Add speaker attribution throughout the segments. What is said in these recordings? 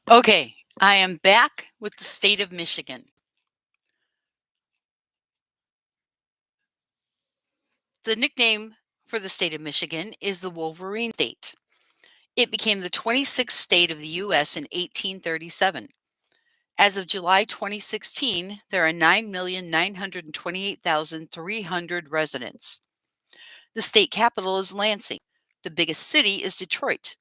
Speaker 1: Okay, I am back with the state of Michigan. The nickname for the state of Michigan is the Wolverine State. It became the 26th state of the U.S. in 1837. As of July 2016, there are 9,928,300 residents. The state capital is Lansing. The biggest city is Detroit.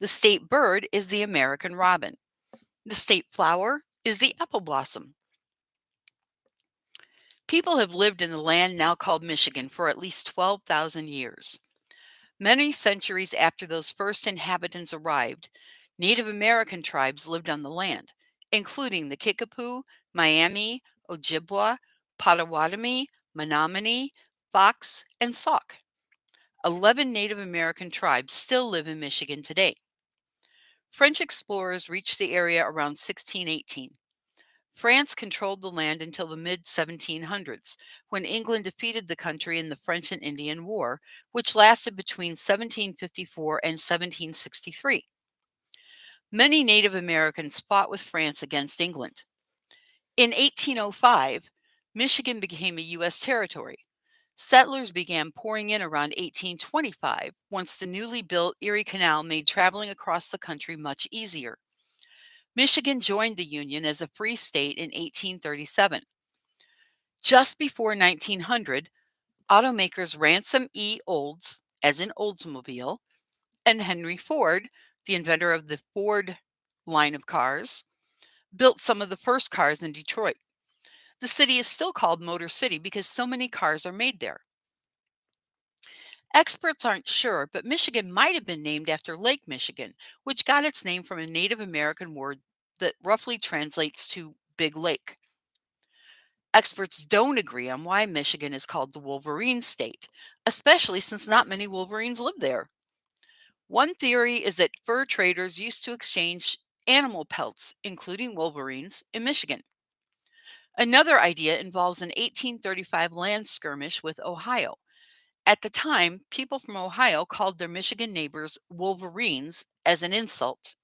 Speaker 1: The state bird is the American robin. The state flower is the apple blossom. People have lived in the land now called Michigan for at least 12,000 years. Many centuries after those first inhabitants arrived, Native American tribes lived on the land, including the Kickapoo, Miami, Ojibwa, Potawatomi, Menominee, Fox, and Sauk. 11 Native American tribes still live in Michigan today. French explorers reached the area around 1618. France controlled the land until the mid 1700s, when England defeated the country in the French and Indian War, which lasted between 1754 and 1763. Many Native Americans fought with France against England. In 1805, Michigan became a U.S. territory. Settlers began pouring in around 1825, once the newly built Erie Canal made traveling across the country much easier. Michigan joined the Union as a free state in 1837. Just before 1900, automakers Ransom E. Olds, as in Oldsmobile, and Henry Ford, the inventor of the Ford line of cars, built some of the first cars in Detroit. The city is still called Motor City because so many cars are made there. Experts aren't sure, but Michigan might have been named after Lake Michigan, which got its name from a Native American word that roughly translates to big lake. Experts don't agree on why Michigan is called the Wolverine State, especially since not many Wolverines live there. One theory is that fur traders used to exchange animal pelts, including wolverines, in Michigan. Another idea involves an 1835 land skirmish with Ohio. At the time, people from Ohio called their Michigan neighbors Wolverines as an insult.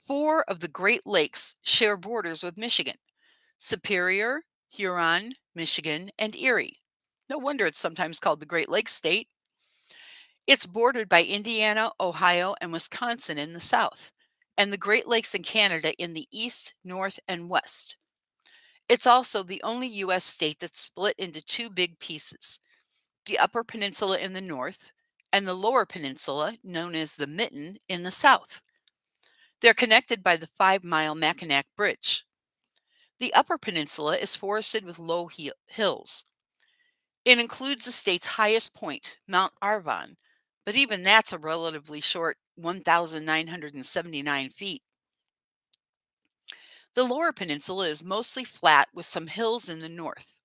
Speaker 1: Four of the Great Lakes share borders with Michigan: Superior, Huron, Michigan, and Erie. No wonder it's sometimes called the Great Lakes State. It's bordered by Indiana, Ohio, and Wisconsin in the south, and the Great Lakes in Canada in the east, north, and west. It's also the only U.S. state that's split into two big pieces: the Upper Peninsula in the north and the Lower Peninsula, known as the Mitten, in the south. They're connected by the 5-mile Mackinac Bridge. The Upper Peninsula is forested with low hills. It includes the state's highest point, Mount Arvon, but even that's a relatively short 1,979 feet. The Lower Peninsula is mostly flat with some hills in the north.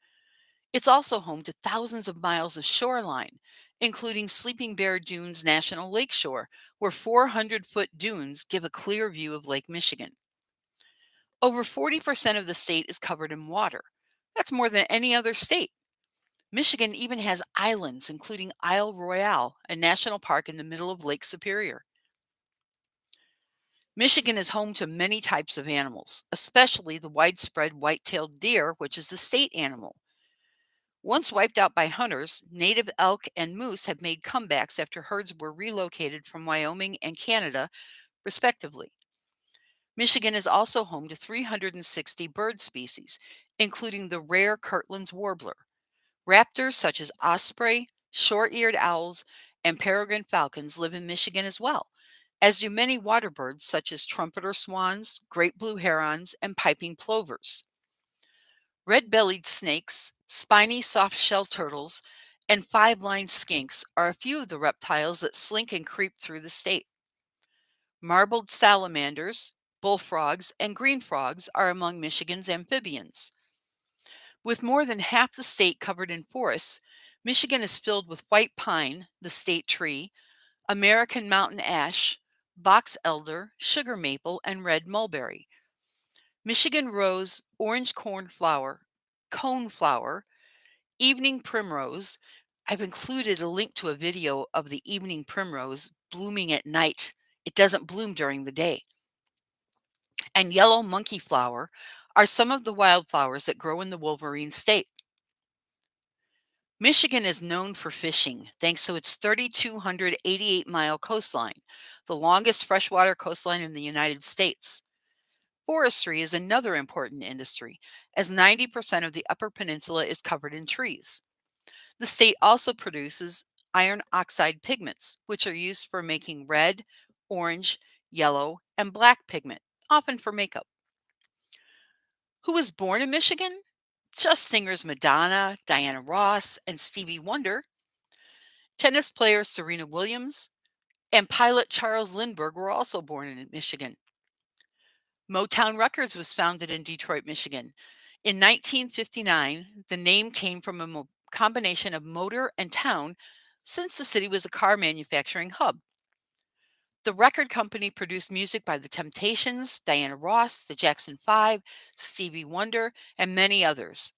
Speaker 1: It's also home to thousands of miles of shoreline, including Sleeping Bear Dunes National Lakeshore, where 400-foot dunes give a clear view of Lake Michigan. Over 40% of the state is covered in water. That's more than any other state. Michigan even has islands, including Isle Royale, a national park in the middle of Lake Superior. Michigan is home to many types of animals, especially the widespread white-tailed deer, which is the state animal. Once wiped out by hunters, native elk and moose have made comebacks after herds were relocated from Wyoming and Canada, respectively. Michigan is also home to 360 bird species, including the rare Kirtland's warbler. Raptors such as osprey, short-eared owls, and peregrine falcons live in Michigan as well, as do many water birds such as trumpeter swans, great blue herons, and piping plovers. Red-bellied snakes, spiny soft-shell turtles, and five-lined skinks are a few of the reptiles that slink and creep through the state. Marbled salamanders, bullfrogs, and green frogs are among Michigan's amphibians. With more than half the state covered in forests, Michigan is filled with white pine, the state tree, American mountain ash, box elder, sugar maple, and red mulberry. Michigan rose, orange coneflower, evening primrose. I've included a link to a video of the evening primrose blooming at night It doesn't bloom during the day. And yellow monkey flower are some of the wildflowers that grow in the Wolverine state. Michigan is known for fishing thanks to its 3,288-mile coastline, the longest freshwater coastline in the United States. Forestry is another important industry, as 90% of the Upper Peninsula is covered in trees. The state also produces iron oxide pigments, which are used for making red, orange, yellow, and black pigment, often for makeup. Who was born in Michigan? Just singers Madonna, Diana Ross, and Stevie Wonder, tennis player Serena Williams, and pilot Charles Lindbergh were also born in Michigan. Motown Records was founded in Detroit, Michigan. In 1959, the name came from a combination of motor and town since the city was a car manufacturing hub. The record company produced music by The Temptations, Diana Ross, the Jackson 5, Stevie Wonder, and many others.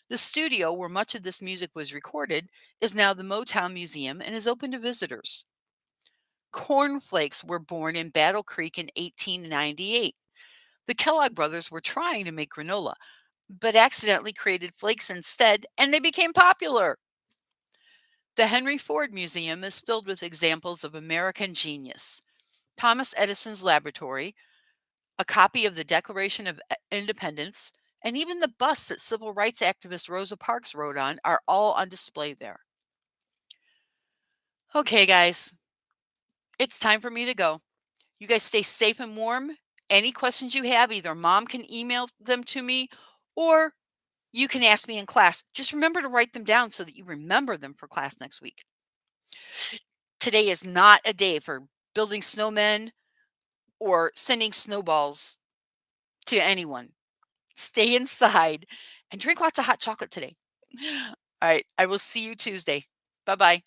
Speaker 1: The studio where much of this music was recorded is now the Motown Museum and is open to visitors. Cornflakes were born in Battle Creek in 1898. The Kellogg brothers were trying to make granola, but accidentally created flakes instead, and they became popular. The Henry Ford Museum is filled with examples of American genius. Thomas Edison's laboratory, a copy of the Declaration of Independence, and even the bus that civil rights activist Rosa Parks rode on are all on display there. Okay, guys, it's time for me to go. You guys stay safe and warm. Any questions you have, either mom can email them to me or you can ask me in class. Just remember to write them down so that you remember them for class next week. Today is not a day for building snowmen or sending snowballs to anyone. Stay inside and drink lots of hot chocolate today. All right. I will see you Tuesday. Bye bye.